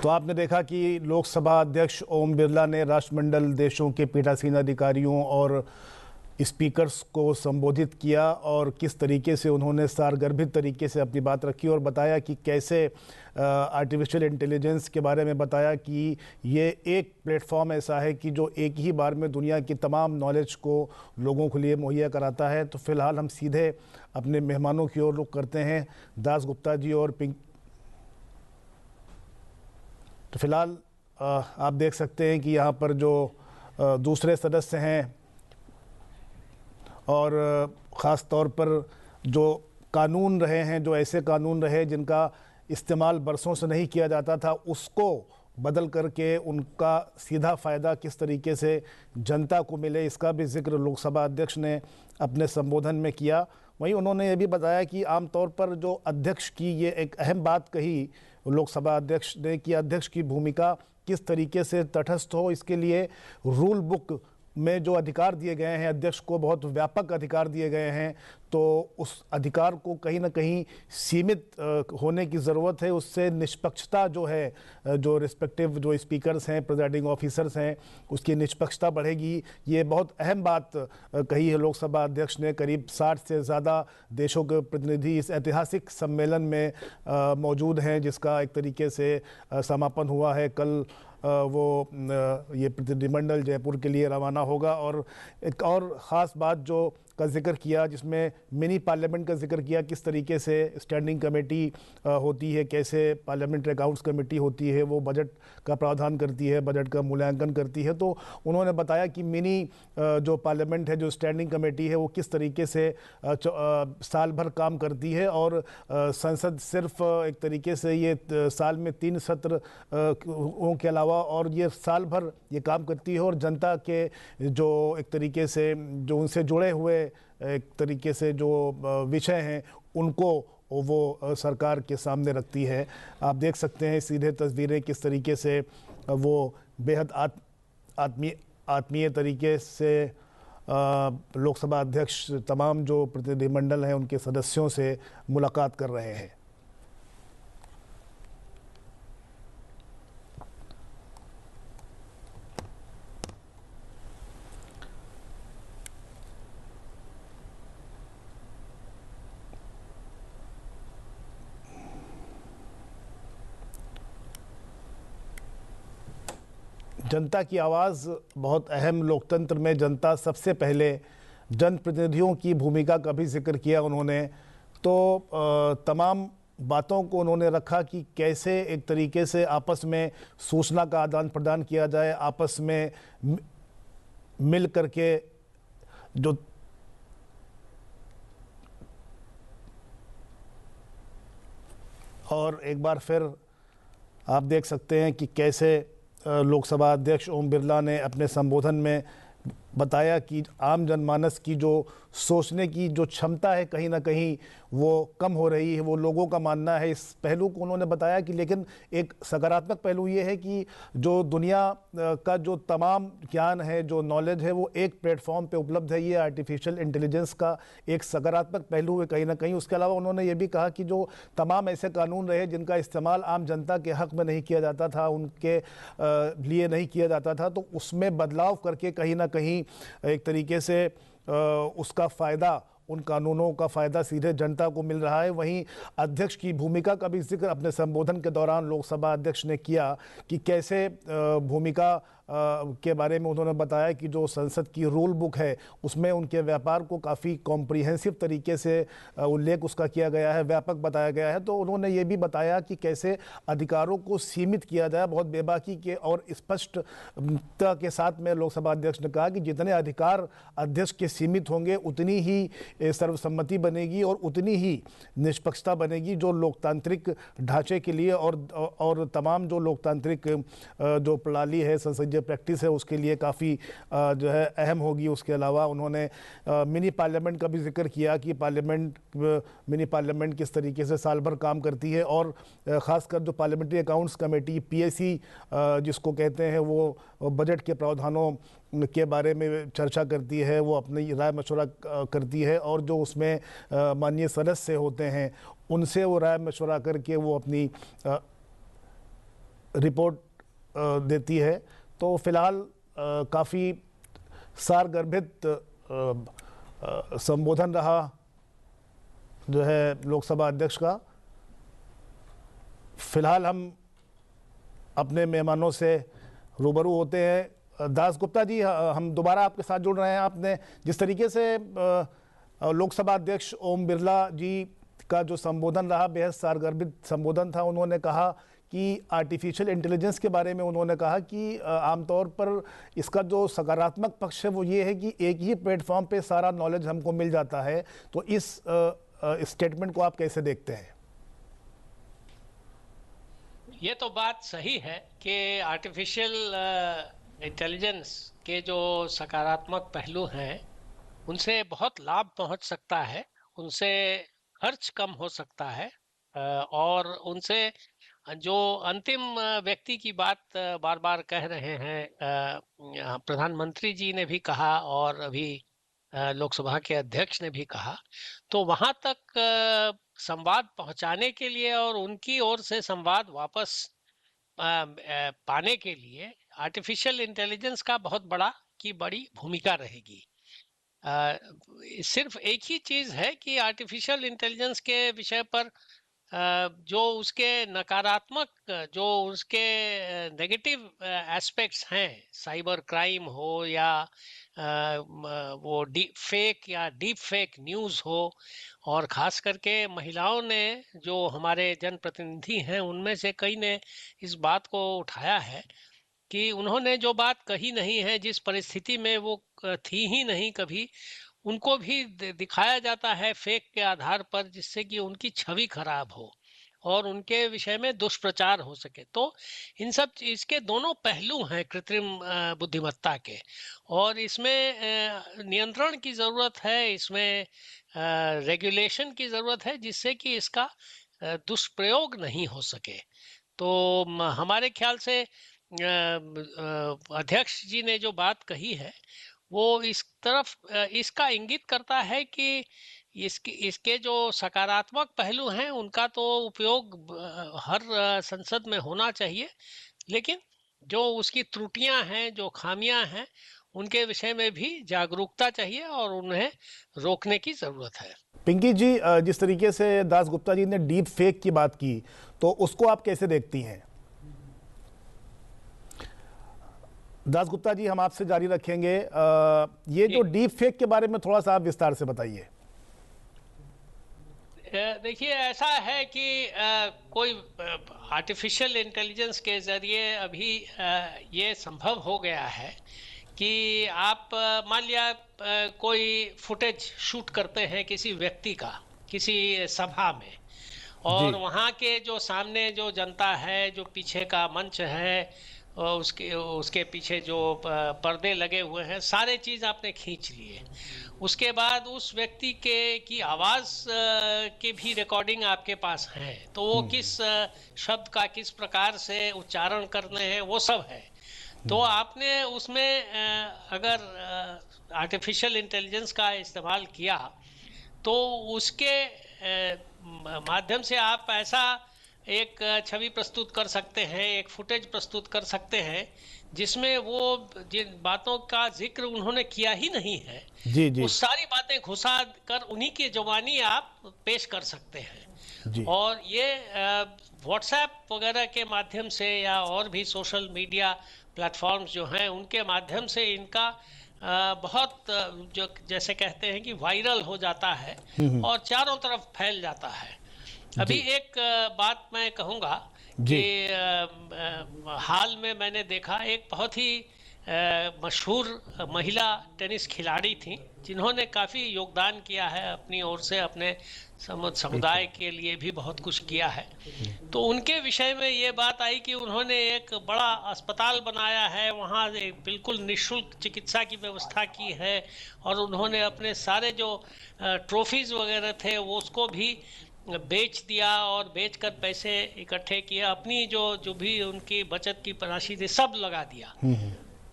तो आपने देखा कि लोकसभा अध्यक्ष ओम बिरला ने राष्ट्रमंडल देशों के पीठासीन अधिकारियों और स्पीकर्स को संबोधित किया और किस तरीके से उन्होंने सारगर्भित तरीके से अपनी बात रखी और बताया कि कैसे आर्टिफिशियल इंटेलिजेंस के बारे में बताया कि ये एक प्लेटफॉर्म ऐसा है कि जो एक ही बार में दुनिया की तमाम नॉलेज को लोगों के लिए मुहैया कराता है। तो फिलहाल हम सीधे अपने मेहमानों की ओर रुख करते हैं, दास गुप्ता जी और पिंक। तो फिलहाल आप देख सकते हैं कि यहाँ पर जो दूसरे सदस्य हैं और ख़ास तौर पर जो कानून रहे हैं, जो ऐसे कानून रहे जिनका इस्तेमाल बरसों से नहीं किया जाता था, उसको बदल करके उनका सीधा फ़ायदा किस तरीके से जनता को मिले, इसका भी जिक्र लोकसभा अध्यक्ष ने अपने संबोधन में किया। वहीं उन्होंने ये भी बताया कि आमतौर पर जो अध्यक्ष की ये एक अहम बात कही लोकसभा अध्यक्ष ने कि अध्यक्ष की भूमिका किस तरीके से तटस्थ हो, इसके लिए रूल बुक में जो अधिकार दिए गए हैं अध्यक्ष को, बहुत व्यापक अधिकार दिए गए हैं। तो उस अधिकार को कहीं ना कहीं सीमित होने की ज़रूरत है। उससे निष्पक्षता जो है, जो रिस्पेक्टिव जो स्पीकर्स हैं, प्रिजाइडिंग ऑफिसर्स हैं, उसकी निष्पक्षता बढ़ेगी। ये बहुत अहम बात कही है लोकसभा अध्यक्ष ने। करीब 60 से ज़्यादा देशों के प्रतिनिधि इस ऐतिहासिक सम्मेलन में मौजूद हैं, जिसका एक तरीके से समापन हुआ है। कल वो ये प्रतिनिधिमंडल जयपुर के लिए रवाना होगा। और एक और ख़ास बात जो का जिक्र किया, जिसमें मिनी पार्लियामेंट का जिक्र किया, किस तरीके से स्टैंडिंग कमेटी होती है, कैसे पार्लियामेंट्री अकाउंट्स कमेटी होती है, वो बजट का प्रावधान करती है, बजट का मूल्यांकन करती है। तो उन्होंने बताया कि मिनी जो पार्लियामेंट है, जो स्टैंडिंग कमेटी है, वो किस तरीके से साल भर काम करती है। और संसद सिर्फ एक तरीके से ये साल में 3 सत्र के अलावा और ये साल भर ये काम करती है और जनता के जो एक तरीके से जो उनसे जुड़े हुए एक तरीके से जो विषय हैं उनको वो सरकार के सामने रखती है। आप देख सकते हैं सीधे तस्वीरें किस तरीके से वो बेहद आत्मीय तरीके से लोकसभा अध्यक्ष तमाम जो प्रतिनिधिमंडल हैं उनके सदस्यों से मुलाकात कर रहे हैं। जनता की आवाज़ बहुत अहम, लोकतंत्र में जनता सबसे पहले, जनप्रतिनिधियों की भूमिका का भी जिक्र किया उन्होंने। तो तमाम बातों को उन्होंने रखा कि कैसे एक तरीके से आपस में सूचना का आदान प्रदान किया जाए, आपस में मिल करके जो और एक बार फिर आप देख सकते हैं कि कैसे लोकसभा अध्यक्ष ओम बिरला ने अपने संबोधन में बताया कि आम जनमानस की जो सोचने की जो क्षमता है कहीं ना कहीं वो कम हो रही है, वो लोगों का मानना है। इस पहलू को उन्होंने बताया कि लेकिन एक सकारात्मक पहलू ये है कि जो दुनिया का जो तमाम ज्ञान है, जो नॉलेज है, वो एक प्लेटफॉर्म पे उपलब्ध है। ये आर्टिफिशियल इंटेलिजेंस का एक सकारात्मक पहलू है कहीं ना कहीं। उसके अलावा उन्होंने ये भी कहा कि जो तमाम ऐसे कानून रहे जिनका इस्तेमाल आम जनता के हक़ में नहीं किया जाता था, उनके लिए नहीं किया जाता था, तो उसमें बदलाव करके कहीं ना कहीं एक तरीके से उसका फ़ायदा, उन कानूनों का फ़ायदा सीधे जनता को मिल रहा है। वहीं अध्यक्ष की भूमिका का भी जिक्र अपने संबोधन के दौरान लोकसभा अध्यक्ष ने किया कि कैसे भूमिका के बारे में उन्होंने बताया कि जो संसद की रूल बुक है उसमें उनके व्यापार को काफ़ी कॉम्प्रिहेंसिव तरीके से उल्लेख उसका किया गया है, व्यापक बताया गया है। तो उन्होंने ये भी बताया कि कैसे अधिकारों को सीमित किया जाए, बहुत बेबाकी के और स्पष्टता के साथ में लोकसभा अध्यक्ष ने कहा कि जितने अधिकार अध्यक्ष के सीमित होंगे उतनी ही सर्वसम्मति बनेगी और उतनी ही निष्पक्षता बनेगी जो लोकतांत्रिक ढांचे के लिए और तमाम जो लोकतांत्रिक जो प्रणाली है, संसदीय प्रैक्टिस है, उसके लिए काफ़ी जो है अहम होगी। उसके अलावा उन्होंने मिनी पार्लियामेंट का भी जिक्र किया कि मिनी पार्लियामेंट किस तरीके से साल भर काम करती है और ख़ासकर जो पार्लियामेंट्री अकाउंट्स कमेटी पीएसी जिसको कहते हैं, वो बजट के प्रावधानों के बारे में चर्चा करती है, वो अपनी राय मशवरा करती है और जो उसमें माननीय सदस्य होते हैं उनसे वो राय मशवरा करके वो अपनी रिपोर्ट देती है। तो फिलहाल काफ़ी सारगर्भित संबोधन रहा जो है लोकसभा अध्यक्ष का। फिलहाल हम अपने मेहमानों से रूबरू होते हैं। दास गुप्ता जी, हम दोबारा आपके साथ जुड़ रहे हैं। आपने जिस तरीके से लोकसभा अध्यक्ष ओम बिरला जी का जो संबोधन रहा, बेहद सारगर्भित संबोधन था। उन्होंने कहा कि आर्टिफिशियल इंटेलिजेंस के बारे में उन्होंने कहा कि आमतौर पर इसका जो सकारात्मक पक्ष है वो ये है कि एक ही प्लेटफॉर्म पे सारा नॉलेज हमको मिल जाता है। तो इस स्टेटमेंट को आप कैसे देखते हैं? ये तो बात सही है कि आर्टिफिशियल इंटेलिजेंस के जो सकारात्मक पहलू हैं उनसे बहुत लाभ पहुंच सकता है, उनसे खर्च कम हो सकता है, और उनसे जो अंतिम व्यक्ति की बात बार बार कह रहे हैं, प्रधानमंत्री जी ने भी कहा और अभी लोकसभा के अध्यक्ष ने भी कहा, तो वहां तक संवाद पहुंचाने के लिए और उनकी ओर से संवाद वापस पाने के लिए आर्टिफिशियल इंटेलिजेंस का बहुत बड़ी भूमिका रहेगी। सिर्फ एक ही चीज है कि आर्टिफिशियल इंटेलिजेंस के विषय पर जो उसके नकारात्मक, जो उसके नेगेटिव एस्पेक्ट्स हैं, साइबर क्राइम हो या वो डीप फेक न्यूज़ हो, और खास करके महिलाओं ने, जो हमारे जनप्रतिनिधि हैं, उनमें से कई ने इस बात को उठाया है कि उन्होंने जो बात कही नहीं है, जिस परिस्थिति में वो थी ही नहीं कभी, उनको भी दिखाया जाता है फेक के आधार पर, जिससे कि उनकी छवि खराब हो और उनके विषय में दुष्प्रचार हो सके। तो इन सब इसके दोनों पहलू हैं कृत्रिम बुद्धिमत्ता के, और इसमें नियंत्रण की जरूरत है, इसमें रेगुलेशन की जरूरत है, जिससे कि इसका दुष्प्रयोग नहीं हो सके। तो हमारे ख्याल से अध्यक्ष जी ने जो बात कही है वो इस तरफ इसका इंगित करता है कि इसके जो सकारात्मक पहलू हैं उनका तो उपयोग हर संसद में होना चाहिए, लेकिन जो उसकी त्रुटियां हैं, जो खामियां हैं, उनके विषय में भी जागरूकता चाहिए और उन्हें रोकने की जरूरत है। पिंकी जी, जिस तरीके से दास गुप्ता जी ने डीप फेक की बात की, तो उसको आप कैसे देखती हैं? दास गुप्ता जी, हम आपसे जारी रखेंगे। ये जो डीप फेक के बारे में थोड़ा सा आप विस्तार से बताइए। देखिए, ऐसा है कि कोई आर्टिफिशियल इंटेलिजेंस के जरिए अभी ये संभव हो गया है कि आप मान लिया कोई फुटेज शूट करते हैं किसी व्यक्ति का किसी सभा में, और वहाँ के जो सामने जो जनता है, जो पीछे का मंच है, उसके पीछे जो पर्दे लगे हुए हैं, सारे चीज आपने खींच लिए। उसके बाद उस व्यक्ति की आवाज की भी रिकॉर्डिंग आपके पास है, तो वो किस शब्द का किस प्रकार से उच्चारण करने हैं वो सब है। तो आपने उसमें अगर आर्टिफिशियल इंटेलिजेंस का इस्तेमाल किया तो उसके माध्यम से आप ऐसा एक छवि प्रस्तुत कर सकते हैं, एक फुटेज प्रस्तुत कर सकते हैं जिसमें वो जिन बातों का जिक्र उन्होंने किया ही नहीं है, जी। वो सारी बातें घुसा कर उन्हीं की जुबानी आप पेश कर सकते हैं जी। और ये व्हाट्सएप वगैरह के माध्यम से या और भी सोशल मीडिया प्लेटफॉर्म्स जो हैं उनके माध्यम से इनका बहुत जो जैसे कहते हैं कि वायरल हो जाता है और चारों तरफ फैल जाता है। अभी एक बात मैं कहूँगा कि हाल में मैंने देखा एक बहुत ही मशहूर महिला टेनिस खिलाड़ी थी जिन्होंने काफ़ी योगदान किया है अपनी ओर से, अपने समुदाय के लिए भी बहुत कुछ किया है। तो उनके विषय में ये बात आई कि उन्होंने एक बड़ा अस्पताल बनाया है, वहाँ बिल्कुल निःशुल्क चिकित्सा की व्यवस्था की है, और उन्होंने अपने सारे जो ट्रॉफीज वगैरह थे वो उसको भी बेच दिया और बेचकर पैसे इकट्ठे किए, अपनी जो भी उनकी बचत की राशि थी सब लगा दिया।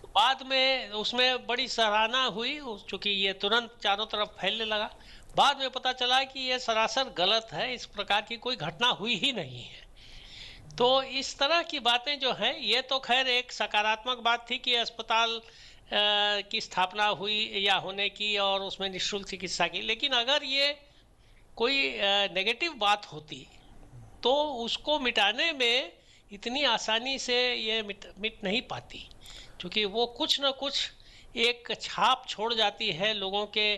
तो बाद में उसमें बड़ी सराहना हुई, चूंकि ये तुरंत चारों तरफ फैलने लगा। बाद में पता चला कि ये सरासर गलत है, इस प्रकार की कोई घटना हुई ही नहीं है। तो इस तरह की बातें जो हैं, ये तो खैर एक सकारात्मक बात थी कि अस्पताल की स्थापना हुई या होने की और उसमें निःशुल्क चिकित्सा की। लेकिन अगर ये कोई नेगेटिव बात होती तो उसको मिटाने में इतनी आसानी से ये मिट नहीं पाती, क्योंकि वो कुछ ना कुछ एक छाप छोड़ जाती है लोगों के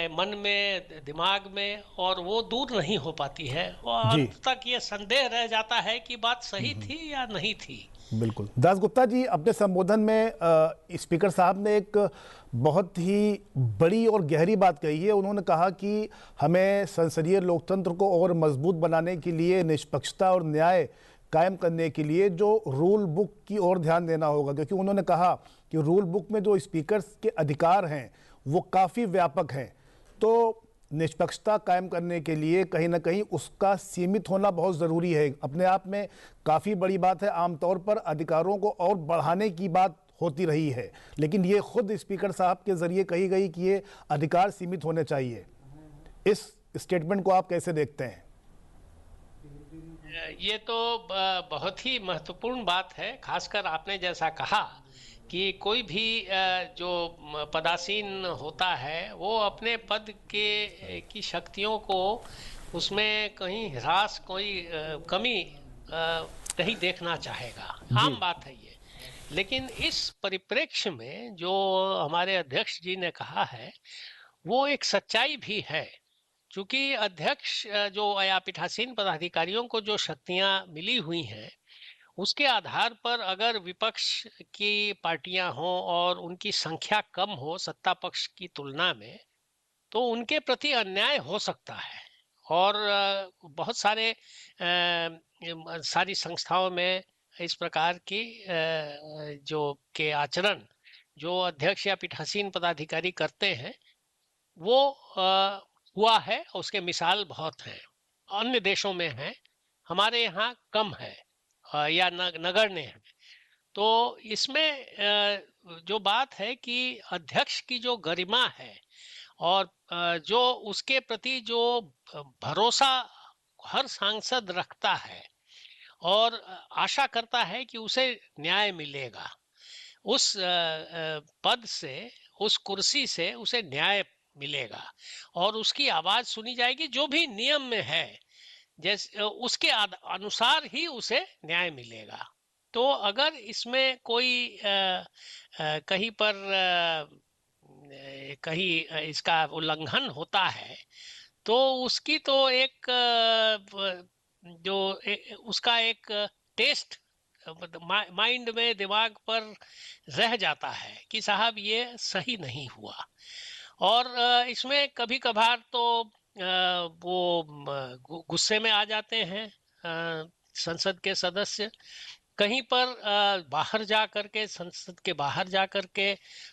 मन में, दिमाग में, और वो दूर नहीं हो पाती है और जी अंत तक ये संदेह रह जाता है कि बात सही थी या नहीं थी। बिल्कुल। दास गुप्ता जी, अपने संबोधन में स्पीकर साहब ने एक बहुत ही बड़ी और गहरी बात कही है। उन्होंने कहा कि हमें संसदीय लोकतंत्र को और मजबूत बनाने के लिए, निष्पक्षता और न्याय कायम करने के लिए जो रूल बुक की ओर ध्यान देना होगा, क्योंकि उन्होंने कहा कि रूल बुक में जो स्पीकर्स के अधिकार हैं वो काफ़ी व्यापक हैं। तो निष्पक्षता कायम करने के लिए कहीं ना कहीं उसका सीमित होना बहुत ज़रूरी है। अपने आप में काफ़ी बड़ी बात है। आमतौर पर अधिकारों को और बढ़ाने की बात होती रही है, लेकिन ये खुद स्पीकर साहब के ज़रिए कही गई कि ये अधिकार सीमित होने चाहिए। इस स्टेटमेंट को आप कैसे देखते हैं? ये तो बहुत ही महत्वपूर्ण बात है। खासकर आपने जैसा कहा कि कोई भी जो पदासीन होता है वो अपने पद के की शक्तियों को उसमें कहीं ह्रास, कोई कमी नहीं देखना चाहेगा। जी आम बात है ये। लेकिन इस परिप्रेक्ष्य में जो हमारे अध्यक्ष जी ने कहा है वो एक सच्चाई भी है। चूंकि अध्यक्ष जो या पीठासीन पदाधिकारियों को जो शक्तियां मिली हुई हैं, उसके आधार पर अगर विपक्ष की पार्टियां हों और उनकी संख्या कम हो सत्ता पक्ष की तुलना में, तो उनके प्रति अन्याय हो सकता है। और बहुत सारे सारी संस्थाओं में इस प्रकार की जो के आचरण जो अध्यक्ष या पीठासीन पदाधिकारी करते हैं वो हुआ है। उसके मिसाल बहुत हैं, अन्य देशों में हैं, हमारे यहाँ कम है या नगण्य है। तो इसमें जो बात है कि अध्यक्ष की जो गरिमा है और जो उसके प्रति जो भरोसा हर सांसद रखता है और आशा करता है कि उसे न्याय मिलेगा, उस पद से, उस कुर्सी से उसे न्याय मिलेगा और उसकी आवाज सुनी जाएगी, जो भी नियम में है जैसे उसके अनुसार ही उसे न्याय मिलेगा। तो अगर इसमें कोई कहीं पर कहीं इसका उल्लंघन होता है तो उसकी तो एक जो उसका एक टेस्ट माइंड में, दिमाग पर रह जाता है कि साहब ये सही नहीं हुआ। और इसमें कभी कभार तो वो गुस्से में आ जाते हैं संसद के सदस्य। कहीं पर बाहर जा करके, संसद के बाहर जा करके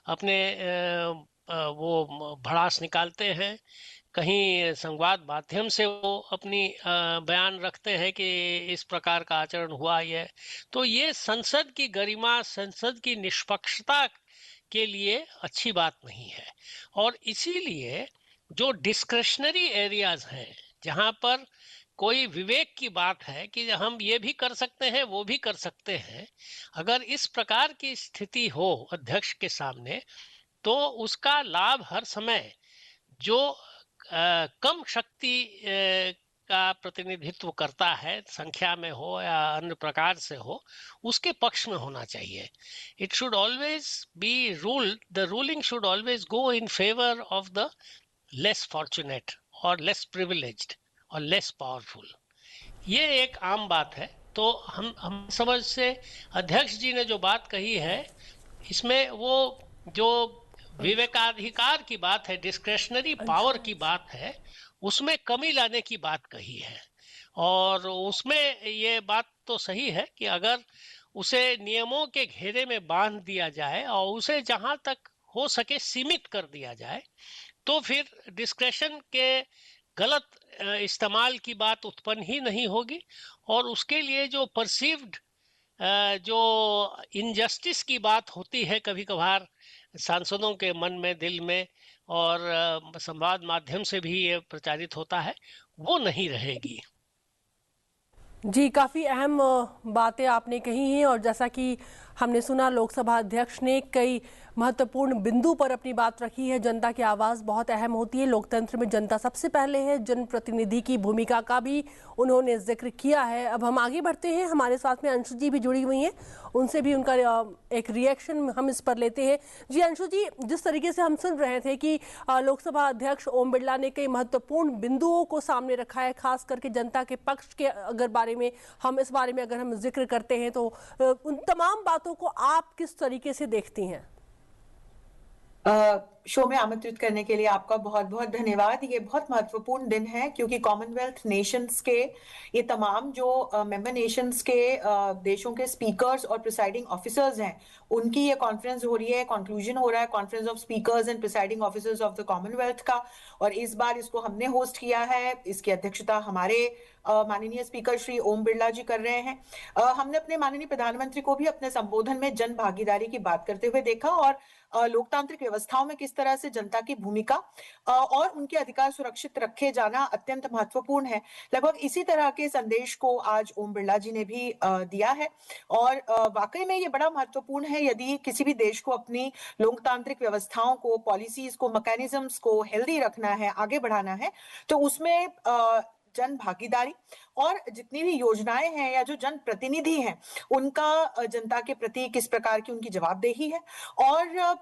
अपने वो भड़ास निकालते हैं। कहीं संवाद माध्यम से वो अपनी बयान रखते हैं कि इस प्रकार का आचरण हुआ। ये तो ये संसद की गरिमा, संसद की निष्पक्षता के लिए अच्छी बात नहीं है। और इसीलिए जो डिस्क्रिशनरी एरियाज हैं, जहां पर कोई विवेक की बात है कि हम ये भी कर सकते हैं वो भी कर सकते हैं, अगर इस प्रकार की स्थिति हो अध्यक्ष के सामने, तो उसका लाभ हर समय जो कम शक्ति का प्रतिनिधित्व करता है, संख्या में हो या अन्य प्रकार से हो, उसके पक्ष में होना चाहिए। It should always be rule, the ruling should always go in favour of the less fortunate और लेस प्रिविलेज्ड और लेस पावरफुल। ये एक आम बात है। तो हम समझ से अध्यक्ष जी ने जो बात कही है, इसमें वो जो विवेकाधिकार की बात है, डिस्क्रेशनरी पावर की बात है, उसमें कमी लाने की बात कही है। और उसमें ये बात तो सही है कि अगर उसे नियमों के घेरे में बांध दिया जाए और उसे जहां तक हो सके सीमित कर दिया जाए, तो फिर डिस्क्रेशन के गलत इस्तेमाल की बात उत्पन्न ही नहीं होगी। और उसके लिए जो परसीव्ड जो इनजस्टिस की बात होती है कभी कभार सांसदों के मन में, दिल में, और संवाद माध्यम से भी ये प्रचारित होता है, वो नहीं रहेगी। जी, काफ़ी अहम बातें आपने कही हैं और जैसा कि हमने सुना, लोकसभा अध्यक्ष ने कई महत्वपूर्ण बिंदु पर अपनी बात रखी है। जनता की आवाज़ बहुत अहम होती है, लोकतंत्र में जनता सबसे पहले है। जनप्रतिनिधि की भूमिका का भी उन्होंने जिक्र किया है। अब हम आगे बढ़ते हैं, हमारे साथ में अंशु जी भी जुड़ी हुई हैं, उनसे भी उनका एक रिएक्शन हम इस पर लेते हैं। जी अंशु जी, जिस तरीके से हम सुन रहे थे कि लोकसभा अध्यक्ष ओम बिरला ने कई महत्वपूर्ण बिंदुओं को सामने रखा है, खास करके जनता के पक्ष के अगर बारे में इस बारे में अगर हम जिक्र करते हैं तो उन तमाम बातों को आप किस तरीके से देखती हैं? शो में आमंत्रित करने के लिए आपका बहुत बहुत धन्यवाद। ये बहुत महत्वपूर्ण दिन है क्योंकि कॉमनवेल्थ नेशंस के ये तमाम जो मेंबर नेशंस के देशों के स्पीकर्स और प्रिसाइडिंग ऑफिसर्स हैं, उनकी ये कॉन्फ्रेंस हो रही है, कंक्लूजन हो रहा है conference of speakers and presiding officers of the Commonwealth का। और इस बार इसको हमने होस्ट किया है, इसकी अध्यक्षता हमारे माननीय स्पीकर श्री ओम बिरला जी कर रहे हैं। हमने अपने माननीय प्रधानमंत्री को भी अपने संबोधन में जन भागीदारी की बात करते हुए देखा और लोकतांत्रिक व्यवस्थाओं में किस तरह से जनता की भूमिका और उनके अधिकार सुरक्षित रखे जाना अत्यंत महत्वपूर्ण है। लगभग इसी तरह के संदेश को आज ओम बिरला जी ने भी दिया है और वाकई में ये बड़ा महत्वपूर्ण है। यदि किसी भी देश को अपनी लोकतांत्रिक व्यवस्थाओं को, पॉलिसीज को, मैकेनिज्म्स को हेल्दी रखना है, आगे बढ़ाना है, तो उसमें जन भागीदारी और जितनी भी योजनाएं हैं या जो जन प्रतिनिधि हैं उनका जनता के प्रति किस प्रकार की उनकी जवाबदेही है और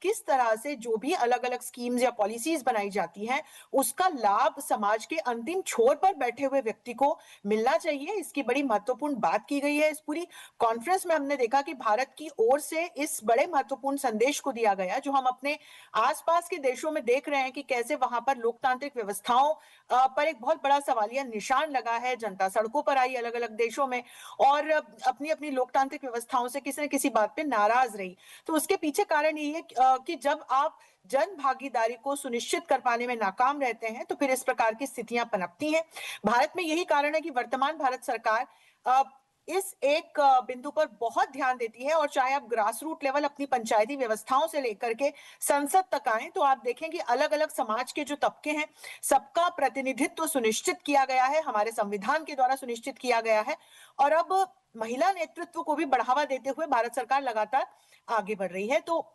किस तरह से जो भी अलग अलग स्कीम्स या पॉलिसीज बनाई जाती हैं उसका लाभ समाज के अंतिम छोर पर बैठे हुए व्यक्ति को मिलना चाहिए। इसकी बड़ी महत्वपूर्ण बात की गई है। इस पूरी कॉन्फ्रेंस में हमने देखा कि भारत की ओर से इस बड़े महत्वपूर्ण संदेश को दिया गया जो हम अपने आसपास के देशों में देख रहे हैं कि कैसे वहां पर लोकतांत्रिक व्यवस्थाओं पर एक बहुत बड़ा सवालिया निशान लगा है। जनता सड़कों पर आई अलग अलग देशों में और अपनी अपनी लोकतांत्रिक व्यवस्थाओं से किसी न किसी बात पे नाराज रही। तो उसके पीछे कारण ये है कि जब आप जन भागीदारी को सुनिश्चित कर पाने में नाकाम रहते हैं तो फिर इस प्रकार की स्थितियां पनपती हैं। भारत में यही कारण है कि वर्तमान भारत सरकार इस एक बिंदु पर बहुत ध्यान देती है और चाहे आप ग्रास रूट लेवल अपनी पंचायती व्यवस्थाओं से लेकर के संसद तक आए तो आप देखेंगे अलग अलग समाज के जो तबके हैं सबका प्रतिनिधित्व सुनिश्चित किया गया है, हमारे संविधान के द्वारा सुनिश्चित किया गया है। और अब महिला नेतृत्व को भी बढ़ावा देते हुए भारत सरकार लगातार आगे बढ़ रही है। तो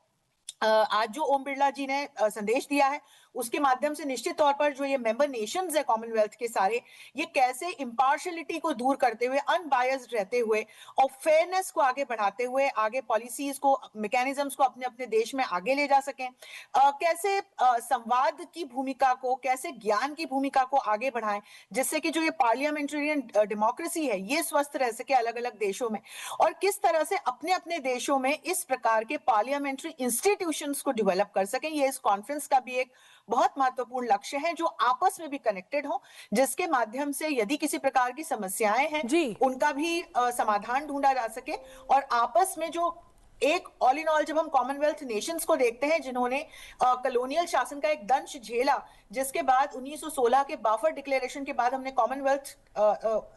आज जो ओम बिरला जी ने संदेश दिया है उसके माध्यम से निश्चित तौर पर जो ये मेंबर नेशंस है कॉमनवेल्थ के सारे, ये कैसे इम्पार्शियलिटी को दूर करते हुए, अनबायस्ड रहते हुए और फेयरनेस को आगे बढ़ाते हुए आगे पॉलिसीज को, मैकेनिज्म्स को अपने अपने देश में आगे ले जा सकें, कैसे संवाद की भूमिका को, कैसे ज्ञान की भूमिका को आगे बढ़ाएं जिससे कि जो ये पार्लियामेंटेरियन डेमोक्रेसी है ये स्वस्थ रह सके अलग अलग देशों में, और किस तरह से अपने अपने देशों में इस प्रकार के पार्लियामेंट्री इंस्टीट्यूशंस को डेवलप कर सकें। ये इस कॉन्फ्रेंस का भी एक बहुत महत्वपूर्ण लक्ष्य है जो आपस में भी कनेक्टेड हो, जिसके माध्यम से यदि किसी प्रकार की समस्याएं हैं उनका भी समाधान ढूंढा जा सके और आपस में जो एक ऑल इन ऑल जब हम कॉमनवेल्थ नेशंस को देखते हैं जिन्होंने कॉलोनियल शासन का एक दंश झेला, जिसके बाद 1916 के बाफर डिक्लेरेशन के बाद हमने कॉमनवेल्थ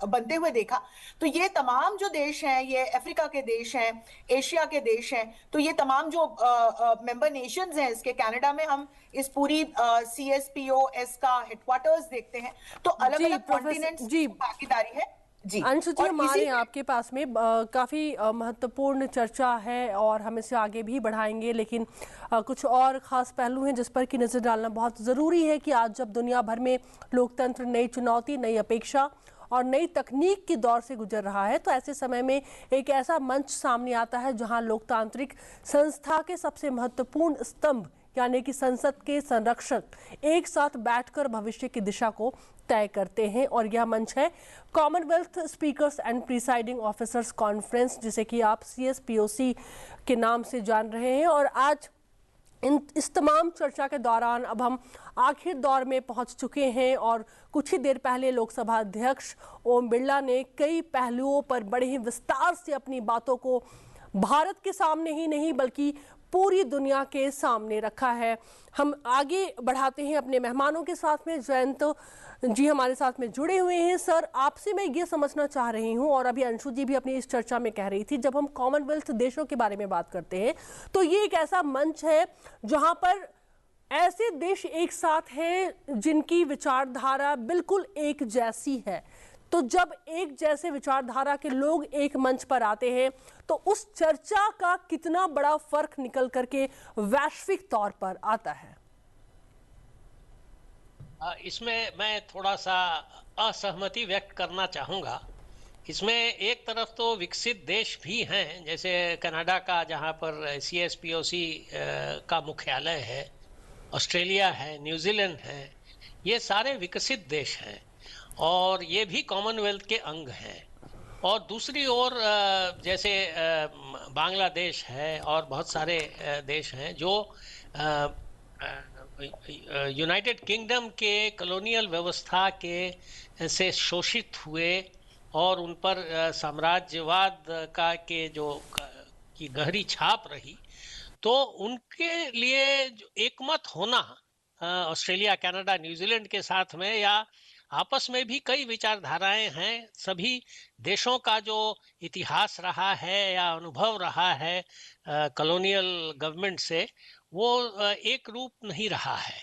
बनते हुए देखा, तो ये तमाम जो देश हैं, ये अफ्रीका के देश हैं, एशिया के देश हैं, तो ये तमाम जो मेंबर नेशंस हैं इसके, कनाडा में हम इस पूरी CSPOS का हेडक्वार्टर्स देखते हैं। तो अलग अलग कॉन्टिनेंट्स की भागीदारी है। अंशु जी, हमारे आपके पास में काफ़ी महत्वपूर्ण चर्चा है और हम इसे आगे भी बढ़ाएंगे, लेकिन कुछ और ख़ास पहलू हैं जिस पर की नज़र डालना बहुत ज़रूरी है कि आज जब दुनिया भर में लोकतंत्र नई चुनौती, नई अपेक्षा और नई तकनीक के दौर से गुजर रहा है, तो ऐसे समय में एक ऐसा मंच सामने आता है जहां लोकतांत्रिक संस्था के सबसे महत्वपूर्ण स्तंभ यानी कि संसद के संरक्षक एक साथ बैठकर भविष्य की दिशा को तय करते हैं। और यह मंच है Commonwealth speakers and presiding officers conference, जिसे कि आप CSPOC के नाम से जान रहे हैं। और आज इस तमाम चर्चा के दौरान अब हम आखिर दौर में पहुंच चुके हैं और कुछ ही देर पहले लोकसभा अध्यक्ष ओम बिरला ने कई पहलुओं पर बड़े ही विस्तार से अपनी बातों को भारत के सामने ही नहीं बल्कि पूरी दुनिया के सामने रखा है। हम आगे बढ़ाते हैं अपने मेहमानों के साथ में। जयंत जी हमारे साथ में जुड़े हुए हैं। सर, आपसे मैं ये समझना चाह रही हूँ और अभी अंशु जी भी अपनी इस चर्चा में कह रही थी, जब हम कॉमनवेल्थ देशों के बारे में बात करते हैं तो ये एक ऐसा मंच है जहाँ पर ऐसे देश एक साथ हैं जिनकी विचारधारा बिल्कुल एक जैसी है। तो जब एक जैसे विचारधारा के लोग एक मंच पर आते हैं तो उस चर्चा का कितना बड़ा फर्क निकल करके वैश्विक तौर पर आता है। इसमें मैं थोड़ा सा असहमति व्यक्त करना चाहूँगा। इसमें एक तरफ तो विकसित देश भी हैं, जैसे कनाडा का जहाँ पर CSPOC का मुख्यालय है, ऑस्ट्रेलिया है, न्यूजीलैंड है, ये सारे विकसित देश हैं और ये भी कॉमनवेल्थ के अंग हैं। और दूसरी ओर जैसे बांग्लादेश है और बहुत सारे देश हैं जो यूनाइटेड किंगडम के कॉलोनियल व्यवस्था के से शोषित हुए और उन पर साम्राज्यवाद का के जो की गहरी छाप रही, तो उनके लिए एकमत होना ऑस्ट्रेलिया, कनाडा, न्यूजीलैंड के साथ में या आपस में भी कई विचारधाराएं हैं, सभी देशों का जो इतिहास रहा है या अनुभव रहा है कॉलोनियल गवर्नमेंट से, वो एक रूप नहीं रहा है।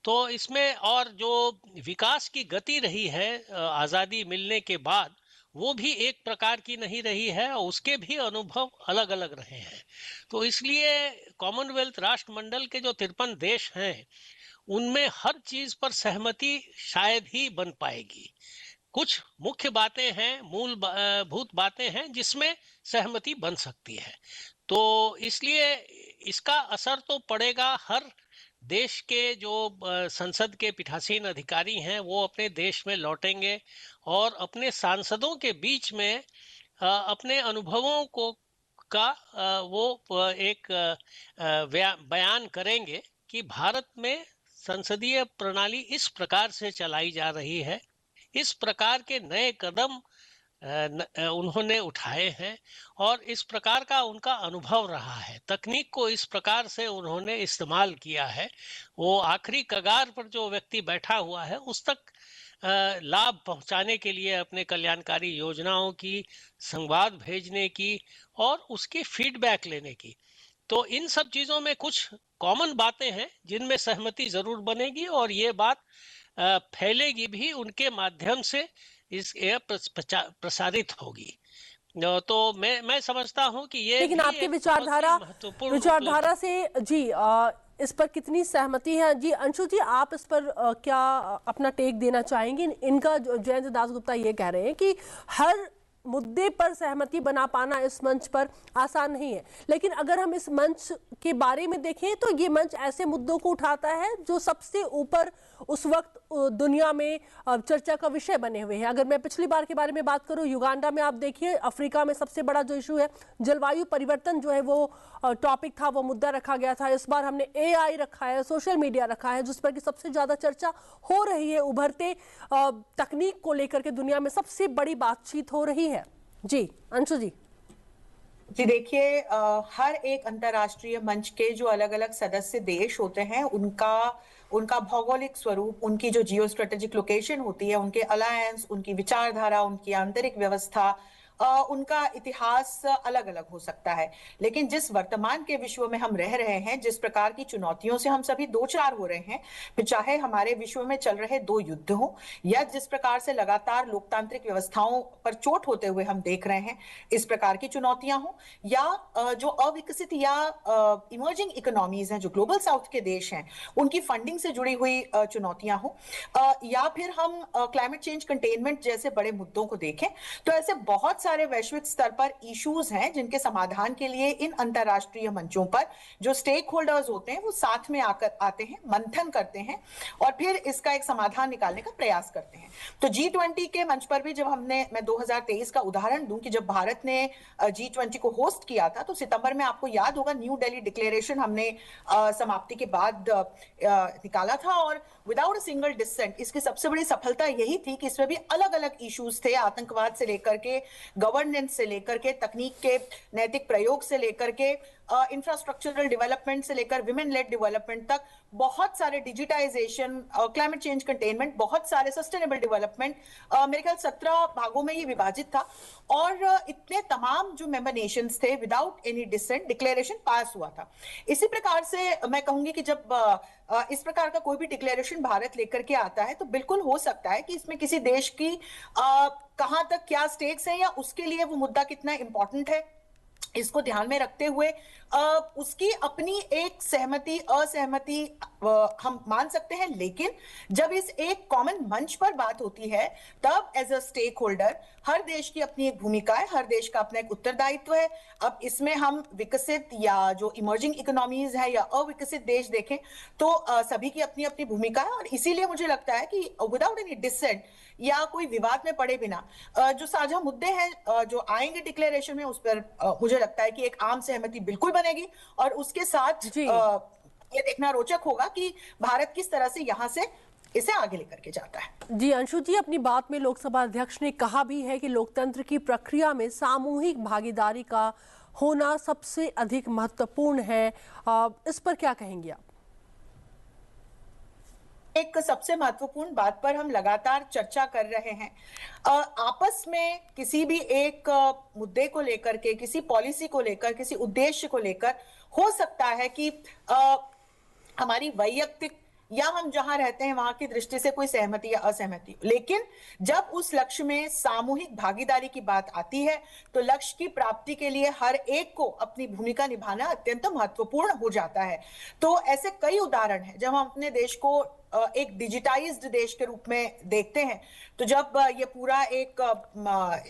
तो इसमें और जो विकास की गति रही है आज़ादी मिलने के बाद, वो भी एक प्रकार की नहीं रही है, उसके भी अनुभव अलग अलग रहे हैं। तो इसलिए कॉमनवेल्थ राष्ट्रमंडल के जो 53 देश हैं, उनमें हर चीज पर सहमति शायद ही बन पाएगी। कुछ मुख्य बातें हैं, मूलभूत बातें हैं जिसमें सहमति बन सकती है। तो इसलिए इसका असर तो पड़ेगा हर देश के जो संसद के पीठासीन अधिकारी हैं, वो अपने देश में लौटेंगे और अपने सांसदों के बीच में अपने अनुभवों को का वो एक बयान करेंगे कि भारत में संसदीय प्रणाली इस प्रकार से चलाई जा रही है, इस प्रकार के नए कदम उन्होंने उठाए हैं और इस प्रकार का उनका अनुभव रहा है। तकनीक को इस प्रकार से उन्होंने इस्तेमाल किया है। वो आखिरी कगार पर जो व्यक्ति बैठा हुआ है उस तक लाभ पहुंचाने के लिए अपने कल्याणकारी योजनाओं की संवाद भेजने की और उसकी फीडबैक लेने की। तो इन सब चीजों में कुछ कॉमन बातें हैं जिनमें सहमति जरूर बनेगी और ये बात फैलेगी भी, उनके माध्यम से इस प्रसारित होगी। तो मैं समझता हूं कि ये, लेकिन आपकी विचारधारा से जी इस पर कितनी सहमति है? जी अंशु जी, आप इस पर क्या अपना टेक देना चाहेंगे? इनका जयंत दासगुप्ता ये कह रहे हैं कि हर मुद्दे पर सहमति बना पाना इस मंच पर आसान नहीं है, लेकिन अगर हम इस मंच के बारे में देखें तो ये मंच ऐसे मुद्दों को उठाता है जो सबसे ऊपर उस वक्त दुनिया में चर्चा का विषय बने हुए हैं। अगर मैं पिछली बार के बारे में बात करूं, युगांडा में आप देखिए, अफ्रीका में सबसे बड़ा जो इशू है जलवायु परिवर्तन जो है वो टॉपिक था, वो मुद्दा रखा गया था। इस बार हमने AI रखा है, सोशल मीडिया रखा है, जिस पर कि सबसे ज्यादा चर्चा हो रही है। उभरते तकनीक को लेकर के दुनिया में सबसे बड़ी बातचीत हो रही है। जी अंशु जी। जी देखिए, हर एक अंतर्राष्ट्रीय मंच के जो अलग अलग सदस्य देश होते हैं, उनका भौगोलिक स्वरूप, उनकी जो जियो स्ट्रेटेजिक लोकेशन होती है, उनके अलायंस, उनकी विचारधारा, उनकी आंतरिक व्यवस्था, उनका इतिहास अलग अलग हो सकता है। लेकिन जिस वर्तमान के विश्व में हम रह रहे हैं, जिस प्रकार की चुनौतियों से हम सभी दो चार हो रहे हैं, फिर चाहे हमारे विश्व में चल रहे 2 युद्ध हो या जिस प्रकार से लगातार लोकतांत्रिक व्यवस्थाओं पर चोट होते हुए हम देख रहे हैं, इस प्रकार की चुनौतियां हो, या जो अविकसित या इमर्जिंग इकोनॉमीज हैं, जो ग्लोबल साउथ के देश हैं, उनकी फंडिंग से जुड़ी हुई चुनौतियां हो, या फिर हम क्लाइमेट चेंज कंटेनमेंट जैसे बड़े मुद्दों को देखें, तो ऐसे बहुत सारे वैश्विक स्तर पर इश्यूज हैं जिनके समाधान के लिए इन अंतरराष्ट्रीय मंचों पर जो स्टेक होल्डर्स होते हैं वो साथ में आकर आते हैं, मंथन करते हैं और फिर इसका एक समाधान निकालने का प्रयास करते हैं। तो G20 के मंच पर भी जब मैं 2023 का उदाहरण दूं कि जब भारत ने G20 को होस्ट किया था, तो सितंबर में आपको याद होगा न्यू दिल्ली डिक्लेरेशन हमने समाप्ति के बाद निकाला था और विदाउट अ सिंगल डिसेंट इसकी सबसे बड़ी सफलता यही थी कि इसमें भी अलग अलग इश्यूज थे, आतंकवाद से लेकर के, गवर्नेंस से लेकर के, तकनीक के नैतिक प्रयोग से लेकर के, इंफ्रास्ट्रक्चरल डेवलपमेंट से लेकर विमेन लेड डेवलपमेंट तक, बहुत सारे डिजिटाइजेशन, क्लाइमेट चेंज कंटेनमेंट, बहुत सारे सस्टेनेबल डेवलपमेंट, मेरे ख्याल 17 भागों में ये विभाजित था और इतने तमाम जो मेंबर नेशंस थे, विदाउट एनी डिसेंट डिक्लेरेशन पास हुआ था। इसी प्रकार से मैं कहूंगी कि जब इस प्रकार का कोई भी डिक्लेरेशन भारत लेकर के आता है, तो बिल्कुल हो सकता है कि इसमें किसी देश की कहां तक क्या स्टेक्स हैं या उसके लिए वो मुद्दा कितना इंपॉर्टेंट है, इसको ध्यान में रखते हुए उसकी अपनी एक सहमति असहमति हम मान सकते हैं, लेकिन जब इस एक कॉमन मंच पर बात होती है तब एज अ स्टेक होल्डर हर देश की अपनी एक भूमिका है, हर देश का अपना एक उत्तरदायित्व है। अब इसमें हम विकसित या जो इमर्जिंग इकोनॉमीज है या अविकसित देश देखें तो सभी की अपनी अपनी भूमिका है, और इसीलिए मुझे लगता है कि विदाउट एनी डिसेंट या कोई विवाद में पड़े बिना जो साझा मुद्दे हैं जो आएंगे डिक्लेरेशन में, उस पर मुझे लगता है कि एक आम सहमति बिल्कुल बनेगी, और उसके साथ ये देखना रोचक होगा कि भारत किस तरह से यहां से इसे आगे लेकर के जाता है। जी अंशु जी, अपनी बात में लोकसभा अध्यक्ष ने कहा भी है कि लोकतंत्र की प्रक्रिया में सामूहिक भागीदारी का होना सबसे अधिक महत्वपूर्ण है। इस पर क्या कहेंगे आप? एक सबसे महत्वपूर्ण बात पर हम लगातार चर्चा कर रहे हैं। आपस में किसी भी एक मुद्दे को लेकर के, किसी पॉलिसी को लेकर, किसी उद्देश्य को लेकर हो सकता है कि हमारी वैयक्तिक या हम जहां रहते हैं वहां की दृष्टि से कोई सहमति या असहमति, लेकिन जब उस लक्ष्य में सामूहिक भागीदारी की बात आती है तो लक्ष्य की प्राप्ति के लिए हर एक को अपनी भूमिका निभाना अत्यंत महत्वपूर्ण हो जाता है। तो ऐसे कई उदाहरण हैं जब हम अपने देश को एक डिजिटाइज्ड देश के रूप में देखते हैं, तो जब ये पूरा एक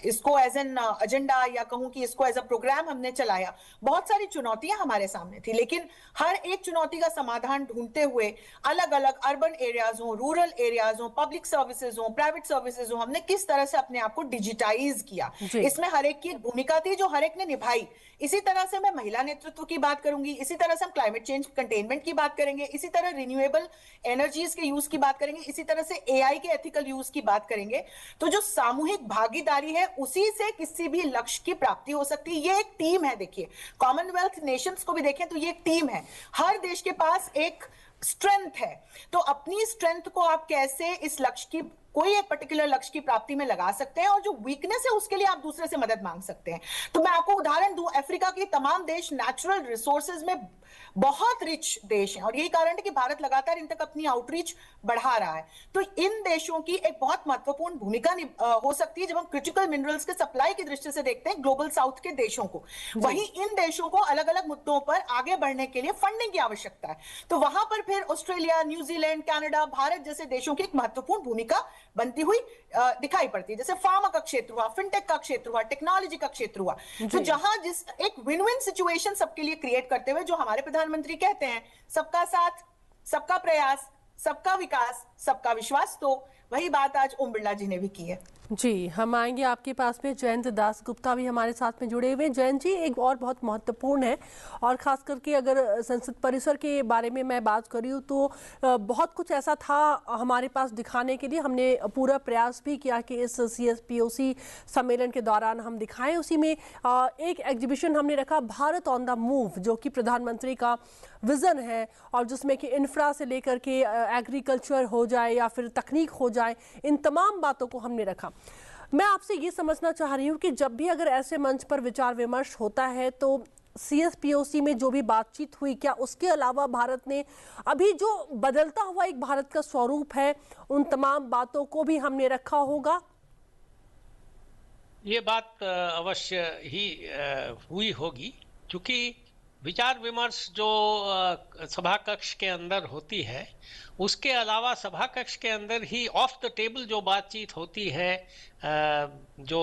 इसको एज एन एजेंडा या कहूं कि इसको एज अ प्रोग्राम हमने चलाया, बहुत सारी चुनौतियां हमारे सामने थी, लेकिन हर एक चुनौती का समाधान ढूंढते हुए अलग अलग अर्बन एरियाज हो, रूरल एरियाज हो, पब्लिक सर्विसेज हो, प्राइवेट सर्विसेज हो, हमने किस तरह से अपने आप को डिजिटाइज किया, इसमें हर एक की एक भूमिका थी जो हर एक ने निभाई। इसी तरह से मैं महिला नेतृत्व की बात करूंगी, इसी तरह से हम क्लाइमेट चेंज कंटेनमेंट की बात करेंगे, इसी तरह रिन्यूएबल एनर्जीज के यूज की बात करेंगे, इसी तरह से एआई के एथिकल यूज की बात करेंगे। तो जो सामूहिक भागीदारी है उसी से किसी भी लक्ष्य की प्राप्ति हो सकती है। ये एक टीम है, देखिए कॉमनवेल्थ नेशंस को भी देखें तो ये एक टीम है, हर देश के पास एक स्ट्रेंथ है, तो अपनी स्ट्रेंथ को आप कैसे इस लक्ष्य की, कोई एक पर्टिकुलर लक्ष्य की प्राप्ति में लगा सकते हैं, और जो वीकनेस है उसके लिए आप दूसरे से मदद मांग सकते हैं। तो मैं आपको उदाहरण दूं, अफ्रीका के तमाम देश नेचुरल रिसोर्सेज में बहुत रिच देश हैं, और यही कारण है कि भारत लगातार इन तक अपनी आउटरीच बढ़ा रहा है। तो इन देशों की एक बहुत महत्वपूर्ण भूमिका हो सकती है जब हम क्रिटिकल मिनरल्स के सप्लाई की दृष्टि से देखते हैं ग्लोबल साउथ के देशों को। वहीं इन देशों को अलग अलग मुद्दों पर आगे बढ़ने के लिए फंडिंग की आवश्यकता है, तो वहां पर फिर ऑस्ट्रेलिया, न्यूजीलैंड, कनाडा, भारत जैसे देशों की एक महत्वपूर्ण भूमिका बनती हुई दिखाई पड़ती है। जैसे फार्मा का क्षेत्र हुआ, फिनटेक का क्षेत्र हुआ, टेक्नोलॉजी का क्षेत्र हुआ, तो जहां जिस एक विन विन सिचुएशन सबके लिए क्रिएट करते हुए जो हमारे प्रधानमंत्री कहते हैं, सबका साथ, सबका प्रयास, सबका विकास, सबका विश्वास, तो वही बात आज ओम बिरला जी ने भी की है। जी, हम आएंगे आपके पास में। जयंत दास गुप्ता भी हमारे साथ में जुड़े हुए। जयंत जी, एक और बहुत महत्वपूर्ण है, और ख़ास करके अगर संसद परिसर के बारे में मैं बात करी हूँ तो बहुत कुछ ऐसा था हमारे पास दिखाने के लिए, हमने पूरा प्रयास भी किया कि इस CSPOC सम्मेलन के दौरान हम दिखाएं। उसी में एक एग्जीबिशन हमने रखा, भारत ऑन द मूव, जो कि प्रधानमंत्री का विज़न है, और जिसमें कि इंफ्रा से लेकर के एग्रीकल्चर हो जाए या फिर तकनीक हो जाए, इन तमाम बातों को हमने रखा। मैं आपसे ये समझना चाह रही हूँ कि जब भी अगर ऐसे मंच पर विचार विमर्श होता है तो CSPOC में जो भी बातचीत हुई, क्या उसके अलावा भारत ने अभी जो बदलता हुआ एक भारत का स्वरूप है, उन तमाम बातों को भी हमने रखा होगा? ये बात अवश्य ही हुई होगी, क्योंकि विचार विमर्श जो सभा कक्ष के अंदर होती है, उसके अलावा सभा कक्ष के अंदर ही ऑफ द टेबल जो बातचीत होती है, जो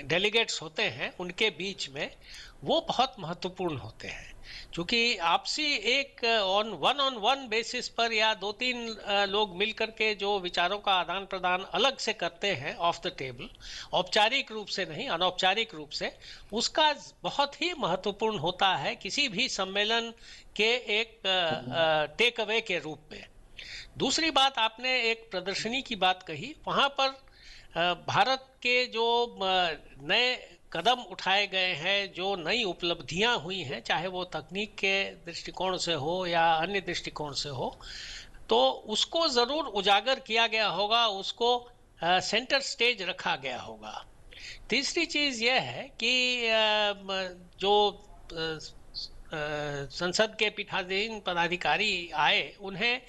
डेलीगेट्स होते हैं उनके बीच में, वो बहुत महत्वपूर्ण होते हैं, क्योंकि आपसी एक ऑन वन बेसिस पर या 2-3 लोग मिलकर के जो विचारों का आदान प्रदान अलग से करते हैं ऑफ द टेबल, औपचारिक रूप से नहीं, अनौपचारिक रूप से, उसका बहुत ही महत्वपूर्ण होता है किसी भी सम्मेलन के एक टेक अवे के रूप में। दूसरी बात, आपने एक प्रदर्शनी की बात कही, वहाँ पर भारत के जो नए कदम उठाए गए हैं, जो नई उपलब्धियां हुई हैं, चाहे वो तकनीक के दृष्टिकोण से हो या अन्य दृष्टिकोण से हो, तो उसको ज़रूर उजागर किया गया होगा, उसको सेंटर स्टेज रखा गया होगा। तीसरी चीज़ यह है कि जो संसद के पीठासीन पदाधिकारी आए, उन्हें